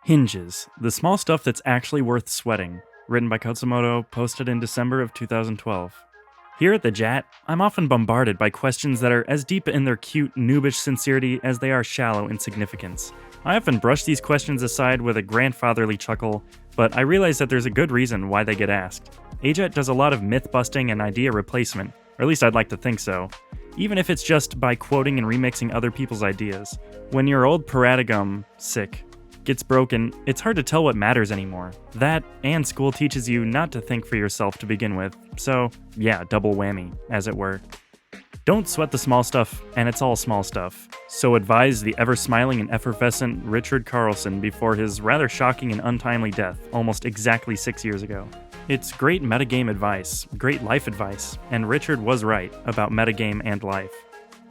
Hinges, the small stuff that's actually worth sweating, written by Khatzumoto, posted in December of 2012. Here at the AJATT, I'm often bombarded by questions that are as deep in their cute, noobish sincerity as they are shallow in significance. I often brush these questions aside with a grandfatherly chuckle, but I realize that there's a good reason why they get asked. AJATT does a lot of myth-busting and idea replacement, or at least I'd like to think so, even if it's just by quoting and remixing other people's ideas. When your old paradigm, gets broken, it's hard to tell what matters anymore. That, and school teaches you not to think for yourself to begin with, so yeah, double whammy, as it were. Don't sweat the small stuff, and it's all small stuff. So advised the ever-smiling and effervescent Richard Carlson before his rather shocking and untimely death, almost exactly 6 years ago. It's great metagame advice, great life advice, and Richard was right about metagame and life.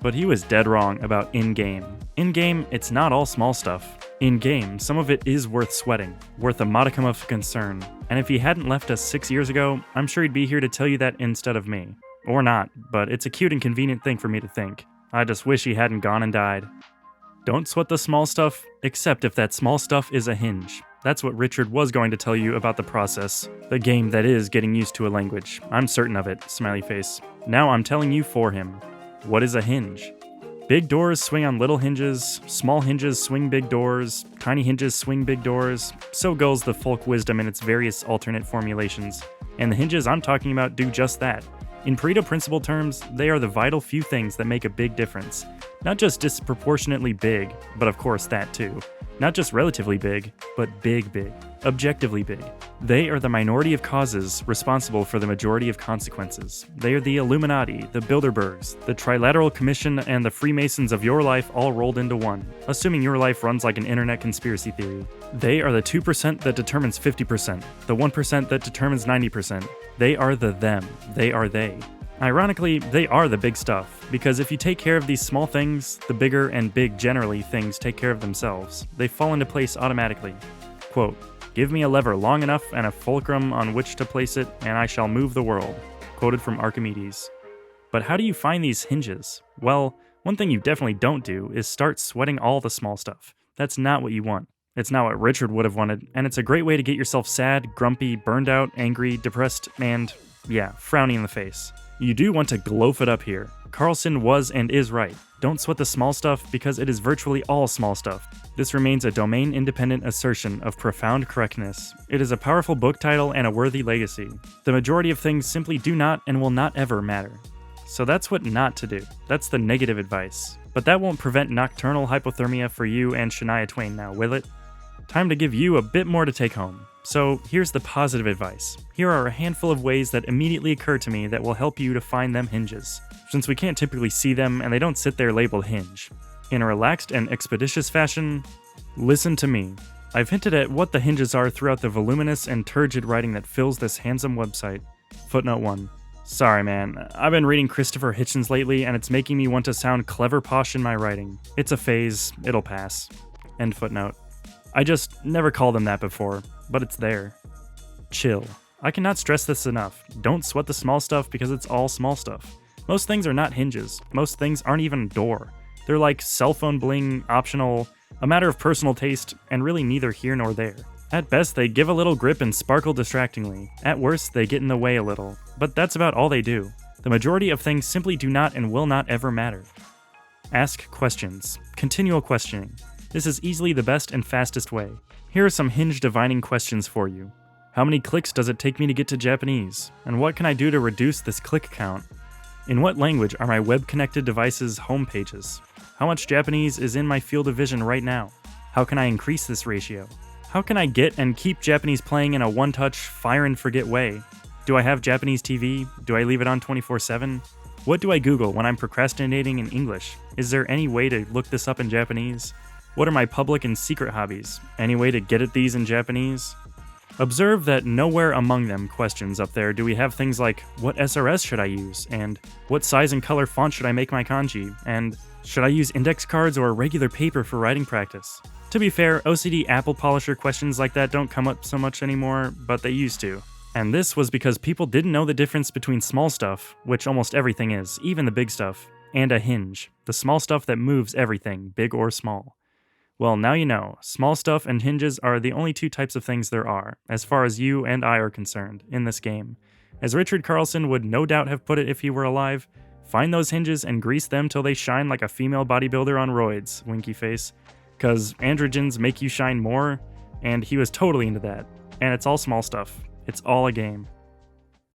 But he was dead wrong about in-game. In-game, it's not all small stuff. In-game, some of it is worth sweating, worth a modicum of concern, and if he hadn't left us 6 years ago, I'm sure he'd be here to tell you that instead of me. Or not, but it's a cute and convenient thing for me to think. I just wish he hadn't gone and died. Don't sweat the small stuff, except if that small stuff is a hinge. That's what Richard was going to tell you about the process. The game that is getting used to a language. I'm certain of it, smiley face. Now I'm telling you for him. What is a hinge? Big doors swing on little hinges, small hinges swing big doors, tiny hinges swing big doors. So goes the folk wisdom in its various alternate formulations. And the hinges I'm talking about do just that. In Pareto principle terms, they are the vital few things that make a big difference. Not just disproportionately big, but of course that too. Not just relatively big, but big. Objectively big. They are the minority of causes responsible for the majority of consequences. They are the Illuminati, the Bilderbergs, the Trilateral Commission, and the Freemasons of your life all rolled into one, assuming your life runs like an internet conspiracy theory. They are the 2% that determines 50%, the 1% that determines 90%. They are the them. They are they. Ironically, they are the big stuff, because if you take care of these small things, the bigger and big generally things take care of themselves. They fall into place automatically. Quote, "Give me a lever long enough and a fulcrum on which to place it, and I shall move the world." Quoted from Archimedes. But how do you find these hinges? Well, one thing you definitely don't do is start sweating all the small stuff. That's not what you want. It's not what Richard would have wanted, and it's a great way to get yourself sad, grumpy, burned out, angry, depressed, and, yeah, frowning in the face. You do want to gloaf it up here. Carlson was and is right. Don't sweat the small stuff because it is virtually all small stuff. This remains a domain-independent assertion of profound correctness. It is a powerful book title and a worthy legacy. The majority of things simply do not and will not ever matter. So that's what not to do. That's the negative advice. But that won't prevent nocturnal hypothermia for you and Shania Twain now, will it? Time to give you a bit more to take home. So here's the positive advice. Here are a handful of ways that immediately occur to me that will help you to find them hinges, since we can't typically see them and they don't sit there labeled hinge. In a relaxed and expeditious fashion, listen to me. I've hinted at what the hinges are throughout the voluminous and turgid writing that fills this handsome website. Footnote 1. Sorry man, I've been reading Christopher Hitchens lately and it's making me want to sound clever posh in my writing. It's a phase, it'll pass. End footnote. I just never called them that before, but it's there. Chill. I cannot stress this enough. Don't sweat the small stuff because it's all small stuff. Most things are not hinges. Most things aren't even a door. They're like cell phone bling, optional, a matter of personal taste, and really neither here nor there. At best, they give a little grip and sparkle distractingly. At worst, they get in the way a little. But that's about all they do. The majority of things simply do not and will not ever matter. Ask questions. Continual questioning. This is easily the best and fastest way. Here are some hinge divining questions for you. How many clicks does it take me to get to Japanese? And what can I do to reduce this click count? In what language are my web-connected devices' home pages? How much Japanese is in my field of vision right now? How can I increase this ratio? How can I get and keep Japanese playing in a one-touch, fire-and-forget way? Do I have Japanese TV? Do I leave it on 24/7? What do I Google when I'm procrastinating in English? Is there any way to look this up in Japanese? What are my public and secret hobbies? Any way to get at these in Japanese? Observe that nowhere among them questions up there do we have things like, what SRS should I use? And what size and color font should I make my kanji? And should I use index cards or regular paper for writing practice? To be fair, OCD apple polisher questions like that don't come up so much anymore, but they used to. And this was because people didn't know the difference between small stuff, which almost everything is, even the big stuff, and a hinge, the small stuff that moves everything, big or small. Well, now you know. Small stuff and hinges are the only two types of things there are, as far as you and I are concerned, in this game. As Richard Carlson would no doubt have put it if he were alive, find those hinges and grease them till they shine like a female bodybuilder on roids, winky face. 'Cause androgens make you shine more, and he was totally into that. And it's all small stuff. It's all a game.